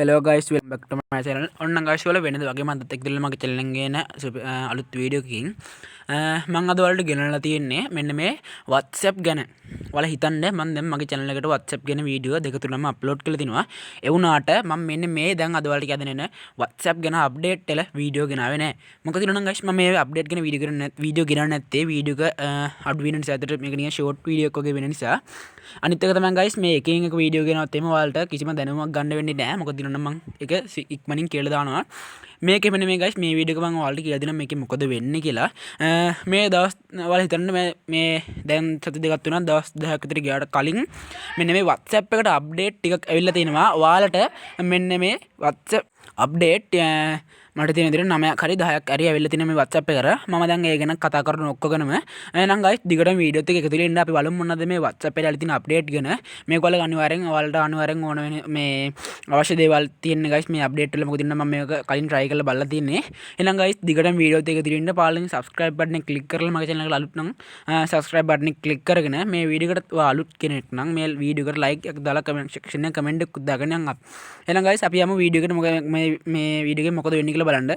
Hello guys, welcome back to my channel. ඔන්න guys ඔයාලා වෙනද වගේ මම අදත් එක්කදලා මගේ channel එකෙන් ගෙන අලුත් වීඩියෝ එකකින් මම අද ඔයාලට ගෙනල්ලා තියෙන්නේ මෙන්න මේ WhatsApp ගැන. ඔයාලා හිතන්න මම දැන් මගේ channel එකට WhatsApp ගැන වීඩියෝ දෙක තුනම අප්ලෝඩ් කරලා තිනවා. ඒ වුණාට මම මෙන්න මේ දැන් අද ඔයාලට කියන්න WhatsApp ගැන අප්ඩේට් එක වීඩියෝ ගෙනාවේ නැහැ. මොකද කියනවා නම් guys මම මේ අප්ඩේට් ගැන වීඩියෝ ගෙනන්නේ නැත්තේ වීඩියෝ එක අඩු වෙන නිසා අදට මේක නිකන් ෂෝට් වීඩියෝ එකක් වගේ වෙන නිසා. අනිත් එක තමයි guys මේ එකින් එක වීඩියෝ ගෙනවත් එimhe ඔයාලට කිසිම දැනුමක් ගන්න වෙන්නේ නැහැ. මොකද දිනන මම ඒක ඉක්මනින් කියලා දානවා. මේකේ මෙන්න මේ guys මේ වීඩියෝ එක මම ඔයාලට කියලා දෙනවා මේකේ මොකද වෙන්නේ කියලා. මේ දවස් ඔයාලා හිතන්න මේ දැන් සති දෙකක් තුනක් දවස් 10ක් විතර ගියාට කලින් මෙන්න මේ WhatsApp එකට අප්ඩේට් ටිකක් ඇවිල්ලා තිනවා. ඔයාලට මෙන්න මේ WhatsApp අප්ඩේට් මට තියෙන විදිහට 9ක් හරි 10ක් හරි ඇවිල්ලා තියෙන මේ WhatsApp එකට මම දැන් ඒ ගැන කතා කරන ඔක්කොගෙනම එහෙනම් guys දිගටම වීඩියෝ එක එකතු වෙලා ඉන්න අපි බලමු මොනවද මේ WhatsApp එකේ ඇවිල්ලා තියෙන අප්ඩේට් ගැන මේක ඔයාලා අනිවාර්යෙන් ඕන වෙන මේ අවශ්‍ය දේවල් තියෙන guys මේ අප්ඩේට් වල මොකද මම මේක කලින් try කරලා බලලා තින්නේ එහෙනම් guys දිගටම වීඩියෝ එක එකතු වෙලා ඉන්න පාලින් subscribe button එක click කරලා මගේ channel එකට අලුත් නම් subscribe button එක click කරගෙන මේ වීඩියෝ එකට අලුත් කෙනෙක් නම් මේ වීඩියෝ එකට like එකක් දාලා comment section එකේ comment එකක් දාගෙන යන්න එහෙනම් guys අපි යමු වීඩියෝ එකට මොකද මේ වීඩියෝ එකේ මොකද වෙන්නේ කියලා බලන්න.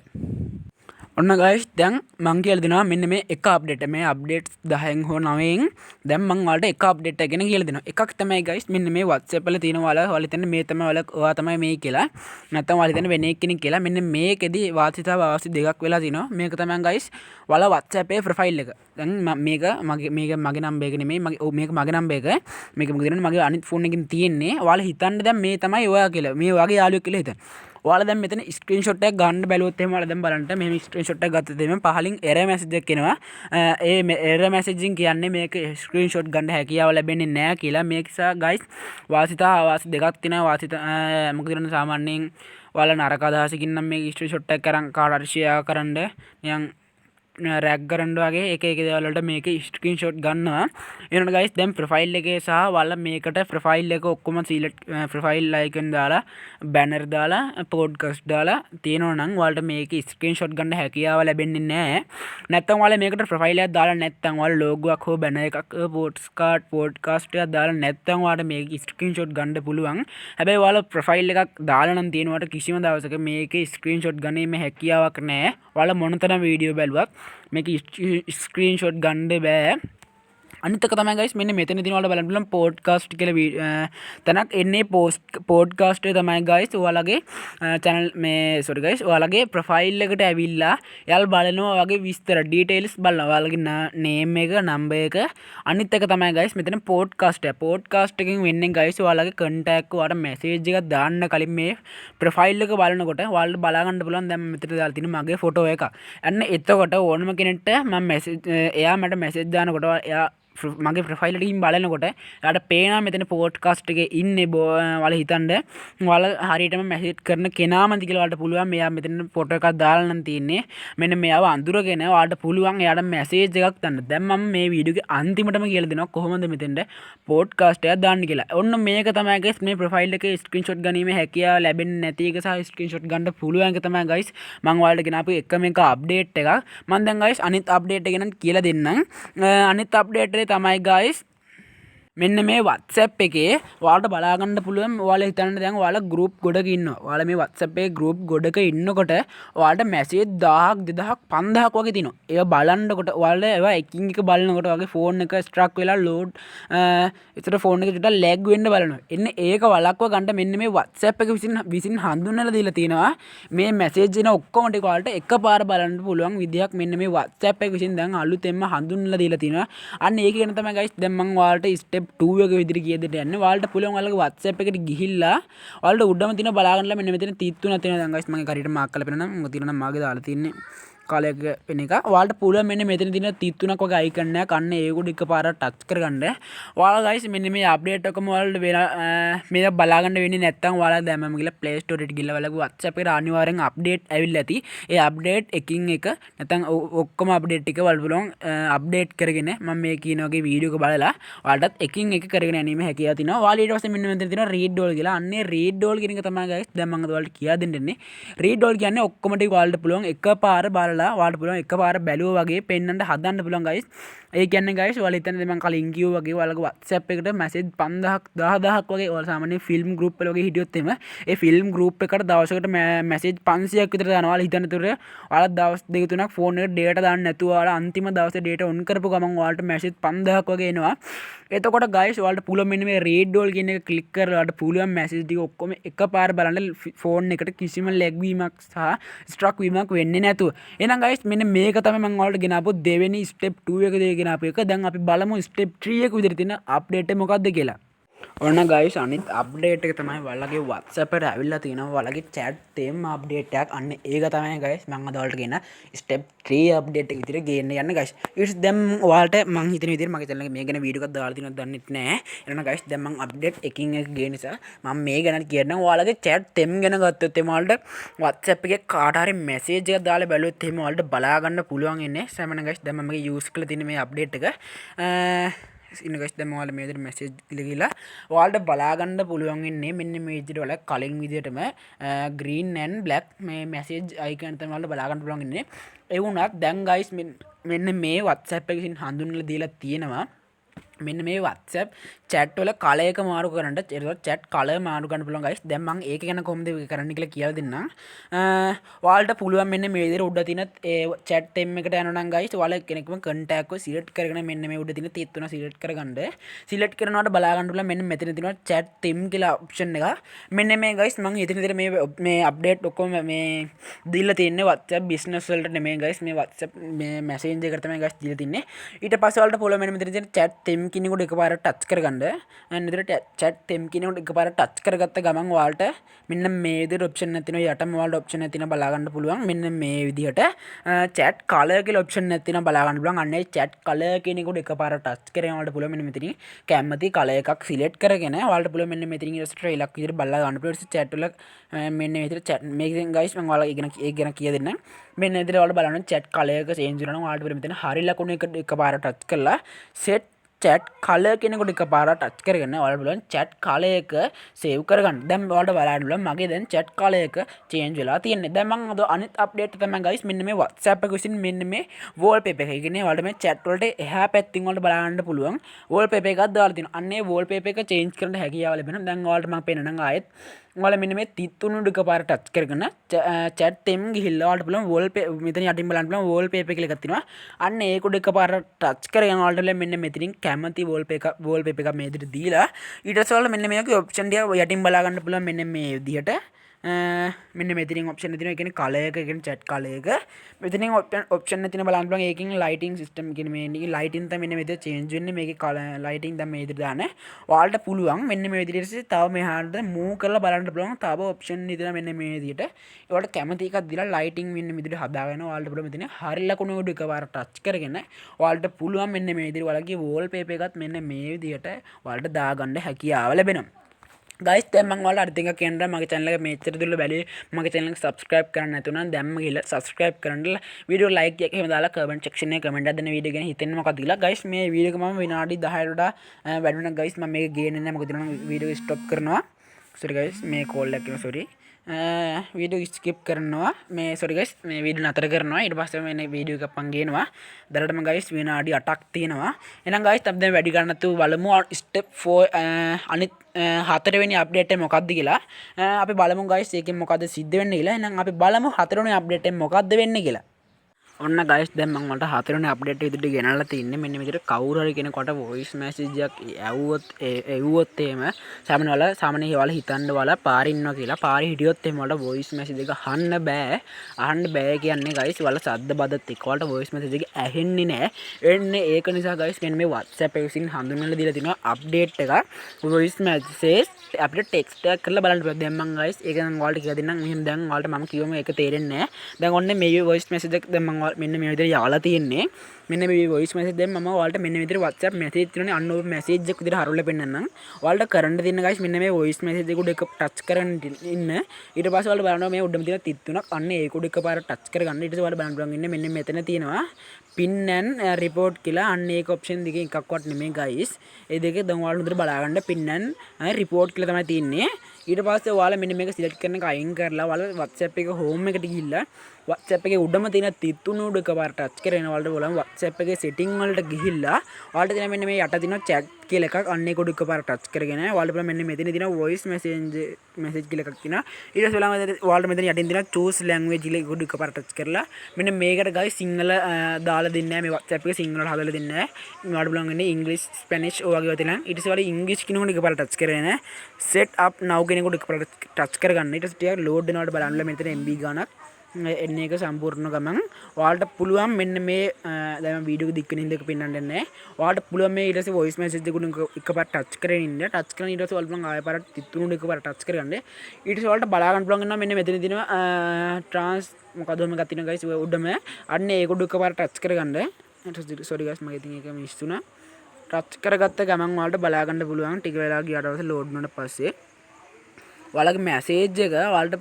ඔන්න guys දැන් මම කියලා දෙනවා මෙන්න මේ එක අප්ඩේට් මේ අප්ඩේට්ස් 10න් හෝ 9න් දැන් මම ඔයාලට එක අප්ඩේට් එකක් ගැන කියලා දෙනවා. එකක් තමයි guys මෙන්න මේ WhatsApp වල තියෙන ඔයාලා හිතන්නේ මේ තමයි ඔයා තමයි මේ කියලා. නැත්නම් ඔයාලා හිතන්නේ වෙන කෙනෙක් කියලා. මෙන්න මේකෙදි වාසිතා වාසි දෙකක් වෙලා තිනවා. මේක තමයි guys ඔයාලා WhatsApp එකේ ප්‍රොෆයිල් එක. දැන් මේක මගේ නම්බර් එක නෙමෙයි මේක මගේ නම්බර් එක. මේක මොකද කියන්නේ මගේ අනිත් ෆෝන් එකකින් තියෙන්නේ. ඔයාලා හිතන්නේ දැන් මේ තමයි ඔයා කියලා. මේ ඔයාගේ යාළුවෙක් කියලා හිතන්න. ඔයාලා දැන් මෙතන ස්ක්‍රීන්ෂොට් එකක් ගන්න බැලුවොත් එහෙම ඔයාලා දැන් බලන්න මෙහෙම ස්ක්‍රීන්ෂොට් එකක් ගත්තොත් එහෙම පහලින් එරර් මැසේජ් එකක් එනවා. ඒ එරර් මැසේජින් කියන්නේ මේක ස්ක්‍රීන්ෂොට් ගන්න හැකියාව ලැබෙන්නේ නැහැ කියලා. මේක නිසා guys වාසිතා අවාසි දෙකක් තියෙනවා. වාසිතා මොකද කියන්නේ සාමාන්‍යයෙන් ඔයාලා නරක අදහසකින් නම් මේ ස්ක්‍රීන්ෂොට් එකක් අරන් කාට හරි ෂෙයා කරන්න නිකන් රැග් කරන්න වගේ එක දේවල් වලට මේක ස්ක්‍රීන්ෂොට් ගන්නවා. එනකොට guys දැන් ප්‍රොෆයිල් එකේ සහ ඔයාලා මේකට ප්‍රොෆයිල් එක ඔක්කොම සිලෙක්ට් ප්‍රොෆයිල් අයිකන් දාලා බැනර් දාලා පොඩ්කාස්ට් දාලා තියෙනවා නම් ඔයාලට මේක ස්ක්‍රීන්ෂොට් ගන්න හැකියාව ලැබෙන්නේ නැහැ. නැත්නම් ඔයාලා මේකට ප්‍රොෆයිල් එකක් දාලා නැත්නම් ඔයාලා ලෝගෝ එකක් හෝ බැනර් එකක් පොඩ්කාස්ට් එකක් දාලා නැත්නම් ඔයාලට මේක ස්ක්‍රීන්ෂොට් ගන්න පුළුවන්. හැබැයි ඔයාලා ප්‍රොෆයිල් එකක් දාලා නම් තියෙනවට කිසිම දවසක මේක ස්ක්‍රීන්ෂොට් ගන්නීමේ හැකියාවක් නැහැ. ඔයාලා මොනතරම් වීඩියෝ බැලුවත් මේක ස්ක්‍රීන්ෂොට් ගන්න බෑ. අනිත් එක තමයි guys මෙන්න මෙතන දින වල බලන්න පුළුවන් පොඩ්කාස්ට් කියලා තැනක් එන්නේ පොඩ්කාස්ට් එක තමයි guys ඔයාලගේ channel මේ sorry guys ඔයාලගේ ප්‍රොෆයිල් එකට ඇවිල්ලා එයාලා බලනවා වගේ විස්තර details බලනවා ඔයාලගේ name එක number එක අනිත් එක තමයි guys මෙතන පොඩ්කාස්ට් එකකින් වෙන්නේ guys ඔයාලගේ contact එක ඔයාලට message එකක් දාන්න කලින් මේ ප්‍රොෆයිල් එක බලනකොට ඔයාලට බලා ගන්න පුළුවන් දැන් මෙතන දාලා තියෙන මගේ ෆොටෝ එක. අන්න එතකොට ඕනම කෙනෙක්ට මම message එයා මට message දානකොට එයා මගේ ප්‍රොෆයිල් එකකින් බලනකොට එයාට පේනවා මෙතන පොඩ්කාස්ට් එකේ ඉන්නේ ඔයාලා හිතන්න ඔයාලා හරියටම මැසේජ් කරන කෙනාමද කියලා ඔයාලට පුළුවන් මෙයා මෙතන ෆොටෝ එකක් දාලා නම් තියෙන්නේ මෙන්න මෙයාව අඳුරගෙන ඔයාලට පුළුවන් එයාට මැසේජ් එකක් දාන්න. දැන් මම මේ වීඩියෝ එකේ අන්තිමටම කියලා දෙනවා කොහොමද මෙතෙන්ට පොඩ්කාස්ට් එකක් දාන්න කියලා. ඔන්න මේක තමයි guys මේ ප්‍රොෆයිල් එකේ ස්ක්‍රීන්ෂොට් ගැනීමේ හැකියාව ලැබෙන්නේ නැති එක සහ ස්ක්‍රීන්ෂොට් ගන්න පුළුවන් එක තමයි guys මම ඔයාලට ගෙනාපු එකම එක අප්ඩේට් එකක්. මම දැන් guys අනිත් අප්ඩේට් එක ගැන කියලා දෙන්නම්. අනිත් අප්ඩේට් එකේ තමයි guys මෙන්න මේ WhatsApp එකේ ඔයාලට බලා ගන්න පුළුවන් ඔයාලා හිතන්න දැන් ඔයාලා group ගොඩක ඉන්නවා. ඔයාලා මේ WhatsApp එකේ group ගොඩක ඉන්නකොට ඔයාලට message 1000ක් 2000ක් 5000ක් වගේ තියෙනවා. ඒවා බලනකොට ඔයාලා ඒවා එකින් එක බලනකොට ඔයාගේ phone එක struck වෙලා load ඒතර phone එක චුට්ටක් lag වෙන්න බලනවා. එන්න ඒක වළක්ව ගන්න මෙන්න මේ WhatsApp එක විසින් හඳුන්වලා දීලා තියෙනවා. මේ message එන ඔක්කොම ටික ඔයාලට එකපාර බලන්න පුළුවන් විදියක් මෙන්න මේ WhatsApp එක විසින් දැන් අලුතෙන්ම හඳුන්වලා දීලා තියෙනවා. අන්න ඒක ගැන තමයි guys දැන් මම ඔයාලට step 2 එක විදිහට කියදට යන්නේ. ඔයාලට පුළුවන් ඔයාලගේ WhatsApp එකට ගිහිල්ලා ඔයාලට උඩම තියෙන බලා ගන්නලා මෙන්න මෙතන 33 තියෙනවා. දැන් guys මම ඒක හරියට මාක් කරලා පෙන්නනවා. මොකද තියෙනවා නම් මාගේ දාලා තින්නේ කාලයක වෙන එක. ඔයාලට පුළුවන් මෙන්න මෙතන තියෙන 33ක් වගේ අයිකන් එකක් අන්න ඒකට එකපාරට ටච් කරගන්න. ඔයාලා guys මෙන්න මේ අප්ඩේට් එකම ඔයාලට මේක බලා ගන්න වෙන්නේ නැත්නම් ඔයාලා දැම්මම ගිහලා Play Store එකට ගිහලා ඔයාලගේ WhatsApp එකට අනිවාර්යෙන් අප්ඩේට් ඇවිල්ලා ඇති. ඒ අප්ඩේට් එකින් එක නැත්නම් ඔක්කොම අප්ඩේට් ටික ඔයාලට පුළුවන් අප්ඩේට් කරගෙන මම මේ කියන වගේ වීඩියෝ එක බලලා ඔයාලටත් එකින් එක කරගෙන යන්නීමේ හැකියාව තියෙනවා. ඔයාලා ඊට පස්සේ මෙන්න මෙතන තියෙනවා read all කියලා. අන්නේ read all කියන එක තමයි guys දැන් මම ඔයාලට කියා දෙන්නේ. read all කියන්නේ ඔක්කොම ටික ඔයාලට පුළුවන් එකපාර බලන්න බලලා ඔයාලට පුළුවන් එකපාර බැලුවා වගේ පෙන්වන්න හදන්න පුළුවන් guys. ඒ කියන්නේ guys ඔයාලා හිතන්නේ මම කලින් කිව්වා වගේ ඔයාලගේ WhatsApp එකට message 5000ක් 10000ක් වගේ ඔයාලා සාමාන්‍ය ෆිල්ම් group වල වගේ හිටියොත් එම ඒ ෆිල්ම් group එකට දවසකට message 500ක් විතර දානවා. ඔයාලා හිතන්න තුර ඔයාලා දවස් දෙක තුනක් ෆෝන් එකට data දාන්න නැතුව ඔයාලා අන්තිම දවසේ data on කරපු ගමන් ඔයාලට message 5000ක් වගේ එනවා. එතකොට guys ඔයාලට පුළුවන් මෙන්න මේ read all කියන එක click කරලා ඔයාලට පුළුවන් message ටික ඔක්කොම එකපාර බලන්න ෆෝන් එකට කිසිම lag වීමක් සහ struck වීමක් වෙන්නේ නැතුව. එහෙනම් guys මෙන්න මේක තමයි මම ඔයාලට ගෙනාපු දෙවෙනි step 2 එක ගෙනාපු එක. දැන් අපි බලමු step 3 එක විදිහට තියෙන update එක මොකක්ද කියලා. ඔන්න guys අනිත් update එක තමයි ඔයාලගේ WhatsApp එකට ඇවිල්ලා තියෙනවා. ඔයාලගේ chat theme update එකක්. අන්න ඒක තමයි guys මම අද ඔයාලට ගෙන step 3 update එක විදිහට ගේන්න යන්නේ guys. ඊට දැන් ඔයාලට මම හිතන විදිහට මගේ channel එකේ මේ ගැන වීඩියෝ එකක් දාලා තියෙනවද දන්නෙත් නෑ. එහෙනම් guys දැන් මම update එකින් එක ගේන නිසා මම මේ ගැන කියන්නම්. ඔයාලගේ chat theme ගැන ගත්තොත් එහම ඔයාලට WhatsApp එකේ කාට හරි message එකක් දාලා බැලුවොත් එහෙම ඔයාලට බලා ගන්න පුළුවන් ඉන්නේ. සමහරවිට guys දැන් මම use කරලා තියෙන මේ update එක ඉන්න guys දැන් ඔයාලා මේ විදිහට message ගිහලා ඔයාලට බලා ගන්න පුළුවන් ඉන්නේ මෙන්න මේ විදිහට ඔයාලා කලින් විදිහටම green and black මේ message icon තමයි ඔයාලට බලා ගන්න පුළුවන් ඉන්නේ. ඒ වුණත් දැන් guys මෙන්න මේ WhatsApp එකකින් හඳුන්වලා දීලා තියෙනවා මෙන්න මේ WhatsApp chat වල කලර් එක මාරු කරන්න ඒකට chat කලර් මාරු කරන්න පුළුවන් guys. දැන් මම ඒක ගැන කොහොමද කරන්න කියලා කියලා දෙන්නම්. ඔයාලට පුළුවන් මෙන්න මේ විදිහට උඩ තියෙන ඒ chat theme එකට යනවා නම් guys ඔයාලා කෙනෙක්ම contact එක select කරගෙන මෙන්න මේ උඩ තියෙන තීත් තුන select කරගන්න. select කරනකොට බලා ගන්න පුළුවන් මෙන්න මෙතන තියෙනවා chat theme කියලා option එක. මෙන්න මේ guys මම හිතන විදිහට මේ update ඔක්කොම මේ දීලා තියෙන්නේ WhatsApp business වලට නෙමෙයි guys මේ WhatsApp මේ message එකට තමයි guys දීලා තින්නේ. ඊට පස්සේ ඔයාලට පුළුවන් මෙන්න මෙතන තියෙන chat theme කෙනෙකුට එකපාර ටච් කරගන්න. අන්න විදිහට chat theme කෙනෙකුට එකපාර ටච් කරගත්ත ගමන් ඔයාලට මෙන්න මේ විදිහට option එකක් තියෙනවා. යටම ඔයාලට option එකක් තියෙනවා බලා ගන්න පුළුවන්. මෙන්න මේ විදිහට chat color කියලා option එකක් තියෙනවා බලා ගන්න පුළුවන්. අන්න ඒ chat color කෙනෙකුට එකපාර ටච් කරගෙන ඔයාලට පුළුවන් මෙන්න මෙතනින් කැමති color එකක් select කරගෙන ඔයාලට පුළුවන් මෙන්න මෙතනින් ඊට පස්සේ trail එකක් විදිහට බලා ගන්න පුළුවන්. chat වල මෙන්න මේ විදිහට chat මේකෙන් guys මම ඔයාලට ඒක ගැන කිය දෙන්නම්. මෙන්න විදිහට ඔයාලට බලන්න chat color එක change වෙනවා නම් ඔයාලට පුළුවන් මෙතන හරි ලකුණු එක එකපාර ටච් කරලා set chat color කෙනෙකුට එකපාර ටච් කරගෙන ඔයාලට පුළුවන් chat color එක save කරගන්න. දැන් ඔයාලට බලන්න පුළුවන් මගේ දැන් chat color එක change වෙලා තියෙන්නේ. දැන් මම අද අනිත් update තමයි guys මෙන්න මේ WhatsApp එක විසින් මෙන්න මේ wallpaper එක. ඒ කියන්නේ ඔයාලට මේ chat වලට එහා පැත්තින් වලට බලන්න පුළුවන් wallpaper එකක් දාලා තියෙනවා. අන්න ඒ wallpaper එක change කරන්න හැකියාව ලැබෙනවා. දැන් ඔයාලට මම පෙන්නනම් ආයෙත් ඔයාලා මෙන්න මේ තිත්තුණු එකපාර ටච් කරගෙන chat theme ගිහිල්ලා ඔයාලට පුළුවන් wallpaper මෙතන යටින් බලන්න පුළුවන් wallpaper කියලා එකක් තියෙනවා. අන්න ඒක උඩ එකපාර ටච් කරගෙන ඔයාලට මෙන්න මෙතනින් කැමති wallpaper එකක් මේ විදිහට දීලා ඊට පස්සේ ඔයාලා මෙන්න මේකේ option ටික යටින් බලා ගන්න පුළුවන් මෙන්න මේ විදිහට මෙන්න මෙතනින් option එක තියෙනවා. ඒ කියන්නේ color එක කියන්නේ chat color එක මෙතනින් option එක තියෙනවා බලන්න පුළුවන්. ඒකෙන් lighting system කියන්නේ මේ lighting තමයි මෙන්න මෙතන change වෙන්නේ. මේකේ lighting තමයි මේ විදිහට දාන්නේ. ඔයාලට පුළුවන් මෙන්න මේ විදිහට තව මෙහාට move කරලා බලන්න පුළුවන්. තව option ඉදලා මෙන්න මේ විදිහට ඒවට කැමති එකක් දීලා lighting මෙන්න මේ විදිහට හදාගෙන ඔයාලට පුළුවන් මෙතන හරි ලකුණු උඩ එකපාර touch කරගෙන ඔයාලට පුළුවන් මෙන්න මේ විදිහට ඔයාලගේ wallpaper එකත් මෙන්න මේ විදිහට ඔයාලට දාගන්න හැකියාව ලැබෙනවා. guys දැන් මම ඔයාලට අනිත් එක කියන්න මගේ channel එක මෙච්චර දුරට බැලුවේ මගේ channel එක subscribe කරන්න නැතුව නම් දැම්ම ගිහලා subscribe කරන්න වීඩියෝ like එකක් එහෙම දාලා comment section එකේ comment එකක් දෙන්න වීඩියෝ ගැන හිතෙන්නේ මොකක්ද කියලා guys මේ වීඩියෝ එක මම විනාඩි 10කට වඩා වැඩි වෙනවා guys මම මේක ගේන්නේ නැහැ මොකද මම වීඩියෝ stop කරනවා sorry guys මේ call එකක් එනවා sorry වීඩියෝ skip කරනවා මේ sorry guys මේ වීඩියෝ නතර කරනවා ඊට පස්සේ මේ වීඩියෝ එකක් පන් ගේනවා දැනටම guys විනාඩි 8ක් තියෙනවා එහෙනම් guys අපි දැන් වැඩි ගන්න නැතුව බලමු step 4 අනිත් හතරවෙනි අප්ඩේට් එක මොකක්ද කියලා අපි බලමු guys ඒකෙන් මොකද්ද සිද්ධ වෙන්නේ කියලා එහෙනම් අපි බලමු හතරවෙනි අප්ඩේට් එක මොකක්ද වෙන්නේ කියලා ඔන්න guys දැන් මම වලට හතරවෙනි අප්ඩේට් එක විදිහට ගෙනල්ලා තින්නේ මෙන්න මේ විදිහට කවුරු හරි කෙනෙකුට voice message එකක් එවුවොත් එහෙම සාමාන්‍ය ඔයාලා හිතන්න ඔයාලා පාරේ ඉන්නවා කියලා පාරේ හිටියොත් එහෙම ඔයාලට voice message එක අහන්න බෑ කියන්නේ guys ඔයාලා සද්ද බදත් එක්ක ඔයාලට voice message එක ඇහෙන්නේ නැහැ ඒක නිසා guys මෙන්න මේ WhatsApp එක විසින් හඳුන්වලා දීලා තිනවා අප්ඩේට් එක voice message අපිට ටෙක්ස්ට් එකක් කරලා බලන්න පුළුවන් දැන් මම guys ඒක නම් ඔයාලට කියලා දෙන්නම් මෙහෙම දැන් ඔයාලට මම කියවම ඒක තේරෙන්නේ නැහැ දැන් ඔන්න මේ voice message එක දැන් මම මෙන්න මේ විදිහට යාලා තියෙන්නේ මෙන්න මේ voice message දැන් මම ඔයාලට මෙන්න මේ විදිහට WhatsApp message තියෙනනේ අන්න ඔය message එක විදිහට හරවලා පෙන්නන්නම් ඔයාලට කරන්න තියෙන guys මෙන්න මේ voice message එක උඩ එක touch කරගෙන ඉන්න ඊට පස්සේ ඔයාලට බලනවා මේ උඩම තියෙන තිත් තුනක් අන්න ඒක උඩ එකපාර touch කරගන්න ඊට පස්සේ ඔයාලට බලන්න පුළුවන් ඉන්නේ මෙන්න මෙතන තියෙනවා pin and report කියලා අන්න ඒක option දෙකෙන් එකක්වත් නෙමෙයි guys ඒ දෙකේ දැන් ඔයාලට උඩට බලා ගන්න pin and report කියලා තමයි තියෙන්නේ ඊට පස්සේ ඔයාලා මෙන්න මේක සිලෙක්ට් කරන එක අයින් කරලා ඔයාලා WhatsApp එක හෝම් එකට ගිහිල්ලා WhatsApp එකේ උඩම තියෙන තිත්තුණු උඩ එකපාරට ටච් කරගෙන ඔයාලට බලන්න WhatsApp එකේ setting වලට ගිහිල්ලා ඔයාලට තියෙන මෙන්න මේ යට තියෙන chat කියලා එකක් අන්න ඒක උඩ එකපාරට ටච් කරගෙන ඔයාලට බලන්න මෙන්න මෙතන තියෙන voice message කියලා එකක් තියෙනවා ඊට පස්සේ ඔයාලට මෙතන යටින් තියෙන choose language කියලා ඒක උඩ එකපාරට ටච් කරලා මෙන්න මේකට guys සිංහල දාලා දෙන්නේ නැහැ මේ WhatsApp එකේ සිංහලට හදලා දෙන්නේ නැහැ ඔයාලට බලන්න ඉන්නේ English Spanish ඔය වගේ තියෙනවා ඊට පස්සේ ඔයාලා English කිනුන එකපාරට ටච් කරගෙන set up now කියන එක උඩ එකපාරට ටච් කරගන්න ඊට පස්සේ ටිකක් load වෙනවට බලන්න මෙතන MB ගානක් එන්න එක සම්පූර්ණ ගමන් ඔයාලට පුළුවන් මෙන්න මේ දැන් වීඩියෝ එක දික් වෙන හින්දා එක පෙන්වන්න නැහැ. ඔයාලට පුළුවන් මේ ඊට පස්සේ වොයිස් මෙසේජ් එක උඩ එකපාරට ටච් කරගෙන ඉන්න. ටච් කරන ඊට පස්සේ ඔයාලට පුළුවන් ආයෙ පාරට තිත්තුණු එකපාරට ටච් කරගන්න. ඊට පස්සේ ඔයාලට බලා ගන්න පුළුවන් වෙනවා මෙන්න මෙතන තියෙනවා ට්‍රාන්ස් මොකද ඔහම එකක් තියෙනවා guys උඩම අන්න ඒක උඩ එකපාරට ටච් කරගන්න. sorry guys මගේ ඉතින් ඒක මිස් වුණා. ටච් කරගත්ත ගමන් ඔයාලට බලා ගන්න පුළුවන් ටික වෙලා ගියාට පස්සේ ලෝඩ් වුණාට පස්සේ ඔයාලගේ මැසේජ් එක ඔයාලට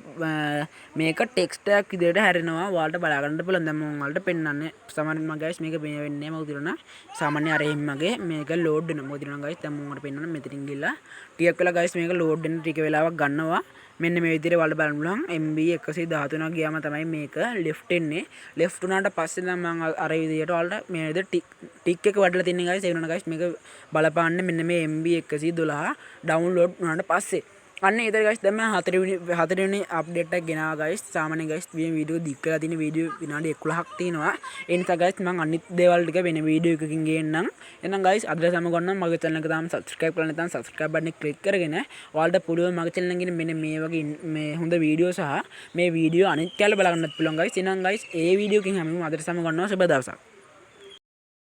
මේක ටෙක්ස්ට් එකක් විදිහට හැරෙනවා ඔයාලට බලා ගන්න පුළුවන් දැන් මම ඔයාලට පෙන්නන්නේ සාමාන්‍යයෙන් මම guys මේක මේ වෙන්නේ මොකද කියලා සාමාන්‍ය අර එහෙම මගේ මේක ලෝඩ් වෙනවා මොකද කියලා guys දැන් මම ඔයාලට පෙන්නන්න මෙතනින් ගිහලා ටිකක් වෙලා guys මේක ලෝඩ් වෙන ටික වෙලාවක් ගන්නවා මෙන්න මේ විදිහට ඔයාලට බලන්න පුළුවන් MB 113 ගියාම තමයි මේක left එන්නේ left උනාට පස්සේ නම් මම අර විදිහට ඔයාලට මේ විදිහට ටික් එක වඩලා තින්නේ guys ඒ වුණා guys මේක බලපාන්නේ මෙන්න මේ MB 112 download උනාට පස්සේ අන්න ඒතර guys දැන් මම හතරවෙනි අප්ඩේට් එක ගෙනාවා guys සාමාන්‍යයෙන් guys මේ වීඩියෝ දික් කරලා තියෙන වීඩියෝ විනාඩි 11ක් තියෙනවා ඒ නිසා guys මම අනිත් දේවල් ටික වෙන වීඩියෝ එකකින් ගේන්නම් එහෙනම් guys අද සමගන්න මගේ channel එක තාම subscribe කරලා නැත්නම් subscribe button එක click කරගෙන ඔයාලට පුළුවන් මගේ channel එකේ මෙන්න මේ වගේ මේ හොඳ වීඩියෝ සහ මේ වීඩියෝ අනිත් කැල බලන්නත් පුළුවන් guys එහෙනම් guys ඒ වීඩියෝ එකකින් හැමෝම අද සමගන්නවා සුබ දවසක්